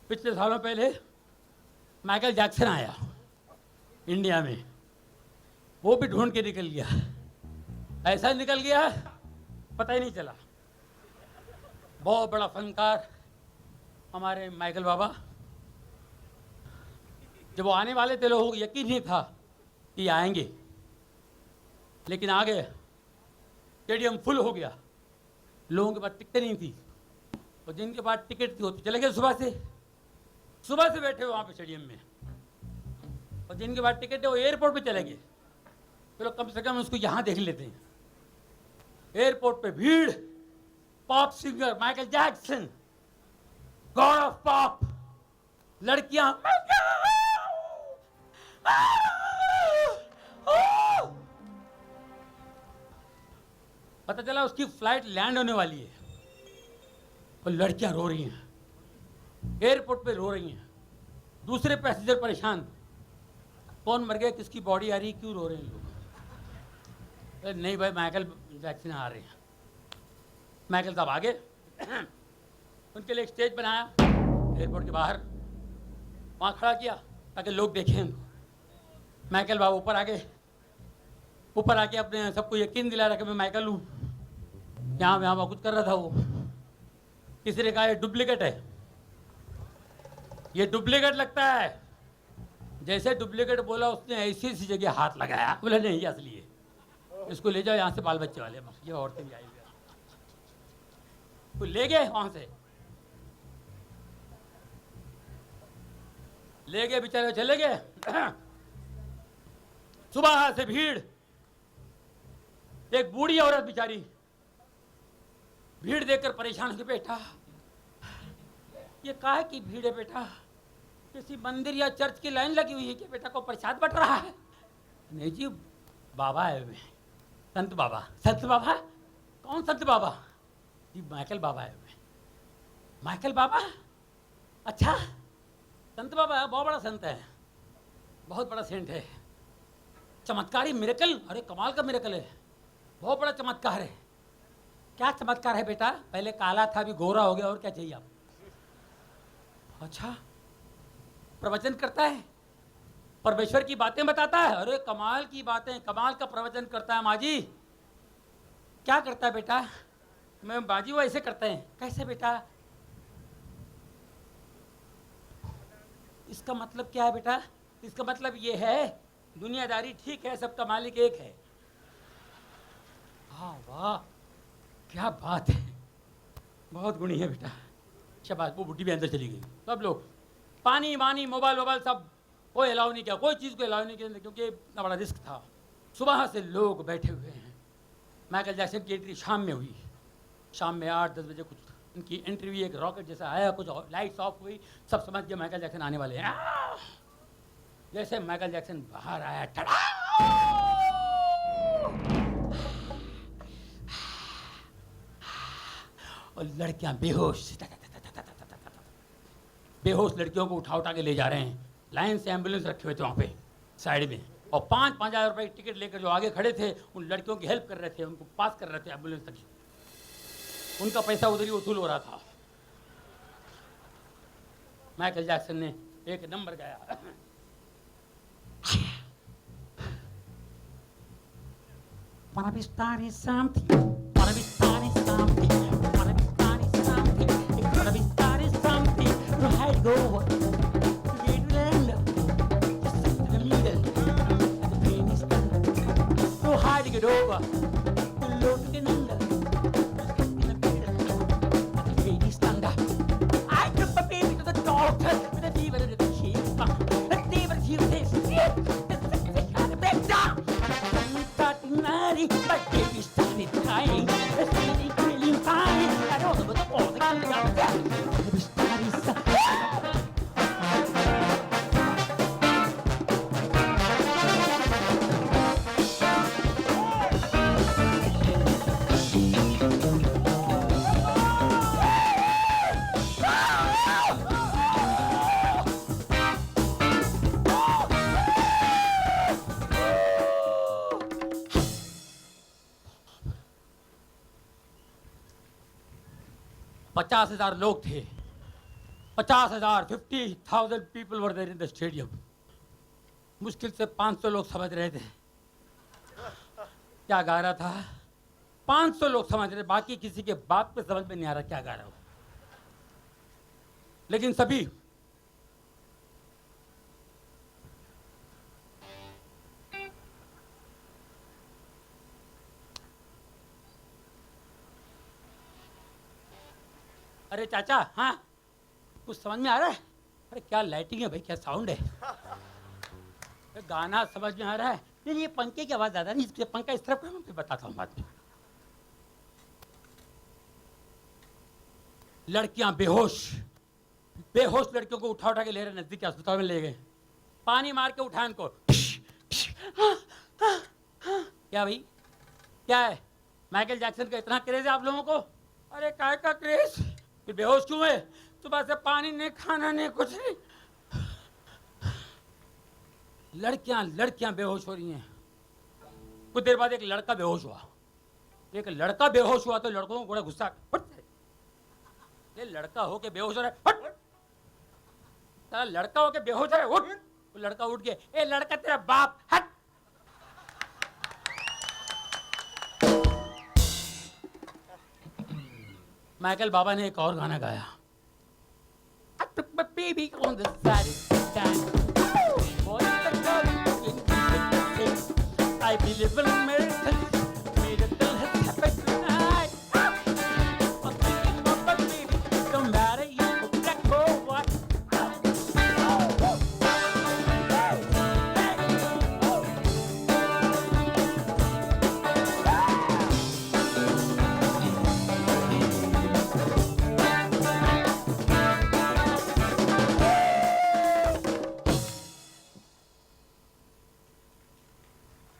पिछले सालों पहले माइकल जैक्सन आया इंडिया में, वो भी ढूंढ के निकल गया। ऐसा निकल गया पता ही नहीं चला। बहुत बड़ा फनकार हमारे माइकल बाबा। जब वो आने वाले थे लोगों को यकीन नहीं था कि आएंगे, लेकिन आ गए। स्टेडियम फुल हो गया, लोगों के पास टिकटें नहीं थी, और जिनके पास टिकट थी वो तो चले गए सुबह से बैठे हुए वहाँ पे स्टेडियम में, और जिनके पास टिकट है वो एयरपोर्ट पे चले गए। चलो कम से कम उसको यहाँ देख लेते हैं। एयरपोर्ट पे भीड़, pop singer Michael Jackson, God of pop, लड़कियां, पता चला उसकी फ्लाइट लैंड होने वाली है, और लड़कियां रो रही हैं, एयरपोर्ट पे रो रही हैं। दूसरे पैसेंजर परेशान, कौन मर गया, किसकी बॉडी आ रही, क्यों रो रहे हैं लोग। नहीं भाई, माइकल जैक्सन आ रहे हैं। माइकल साहब आगे उनके लिए एक स्टेज बनाया एयरपोर्ट के बाहर, वहाँ खड़ा किया ताकि लोग देखें उनको। माइकल बाबू ऊपर आके अपने सबको यकीन दिला रहा कि मैं माइकल हूँ। यहाँ कुछ कर रहा था वो। किसी ने कहा ये डुप्लीकेट है, ये डुप्लीकेट लगता है। जैसे डुप्लीकेट बोला उसने ऐसी जगह हाथ लगाया, बोला नहीं ये असली है, इसको ले जाओ यहाँ से, बाल बच्चे वाले ये औरतें भी आई हुई। तो ले गए वहां से, ले गए, बेचारे चले गए। सुबह से भीड़, एक बूढ़ी औरत बेचारी भीड़ देखकर परेशान हो गई। बेटा ये काहे की भीड़ है बेटा, किसी मंदिर या चर्च की लाइन लगी हुई है कि बेटा को प्रसाद बट रहा है? नहीं जी, बाबा आए हुए, संत बाबा। संत बाबा? कौन संत बाबा? जी माइकल बाबा आए हुए। माइकल बाबा? अच्छा, संत बाबा है, बहुत बड़ा संत है, बहुत बड़ा सेंट है, चमत्कारी मिरेकल। अरे कमाल का मिरेकल है, बहुत बड़ा चमत्कार है। क्या चमत्कार है बेटा? पहले काला था, अभी गोरा हो गया, और क्या चाहिए आप? अच्छा, प्रवचन करता है, परमेश्वर की बातें बताता है। अरे कमाल की बातें, कमाल का प्रवचन करता है। माँ जी क्या करता है बेटा? मैं बाजी वो ऐसे करते हैं। कैसे बेटा? इसका मतलब क्या है बेटा? इसका मतलब ये है दुनियादारी ठीक है, सबका मालिक एक है। हाँ वाह, क्या बात है, बहुत गुणी है बेटा, शाबाश। वो बुढ़ी भी अंदर चली गई। सब लोग पानी वानी मोबाइल सब कोई अलाउ नहीं किया, कोई चीज़ को अलाउ नहीं किया, क्योंकि इतना बड़ा रिस्क था। सुबह से लोग बैठे हुए हैं। माइकल जैक्सन की एंट्री शाम में हुई, शाम में 8-10 बजे कुछ उनकी एंट्री हुई। एक रॉकेट जैसा आया, कुछ लाइट्स ऑफ हुई, सब समझ गए माइकल जैक्सन आने वाले हैं। जैसे माइकल जैक्सन बाहर आया, टड़ा, और लड़कियां बेहोश लड़कियों को उठा के ले जा रहे हैं। लाइन से एम्बुलेंस रखे हुए थे वहाँ पे साइड में, और 5-5 हज़ार रुपये की टिकट लेकर जो आगे खड़े थे उन लड़कियों की हेल्प कर रहे थे, उनको पास कर रहे थे एम्बुलेंस तक। उनका पैसा उधर ही वसूल हो रहा था। माइकल जैक्सन ने एक नंबर गाया, wanna be starting something, wanna be starting something, wanna be starting something, wanna be starting something, you had to go, you had to land, just in the middle, and the pain is done, you had to get over, the load to get under, just in the middle, and the pain is done. I took my baby to the doctor with a fever to the cheeks, the fever to the cheeks, the big down. My baby started crying, the feeling feeling fine. I don't know what the all the kind of that. Baby started $50,000 लोग थे, 50,000 50,000 people were there in the stadium. मुश्किल से 500 लोग समझ रहे थे क्या गा रहा था। 500 लोग समझ रहे, बाकी किसी के बात पे समझ में नहीं आ रहा क्या गा रहा हूं। लेकिन सभी अरे चाचा, हाँ कुछ समझ में आ रहा है? अरे क्या लाइटिंग है भाई, क्या साउंड है। गाना समझ में आ रहा है? नहीं ये पंखे की आवाज ज्यादा नहीं, इसके पंखा इस तरफ का, मैं बताता हूँ बाद में। लड़कियां बेहोश बेहोश लड़कियों को उठा उठा के ले रहे, नजदीक के अस्पताल में ले गए, पानी मार के उठाए उनको। क्या भाई क्या है? माइकल जैक्सन का इतना क्रेज है आप लोगों को? अरे काय का क्रेज? फिर बेहोश क्यों है? सुबह से पानी नहीं, खाना नहीं, कुछ नहीं। लड़कियां बेहोश हो रही हैं। कुछ देर बाद एक लड़का बेहोश हुआ। एक लड़का बेहोश हुआ तो लड़कों को बड़ा गुस्सा, ये लड़का हो के बेहोश हो रहा है, साला लड़का हो के बेहोश हो रहा है, उठ। वो लड़का उठ गया, ए लड़का तेरा बाप, हट। माइकल बाबा ने एक और गाना गाया, I took my baby on the side of the stand. Boy, the girl in the I believe in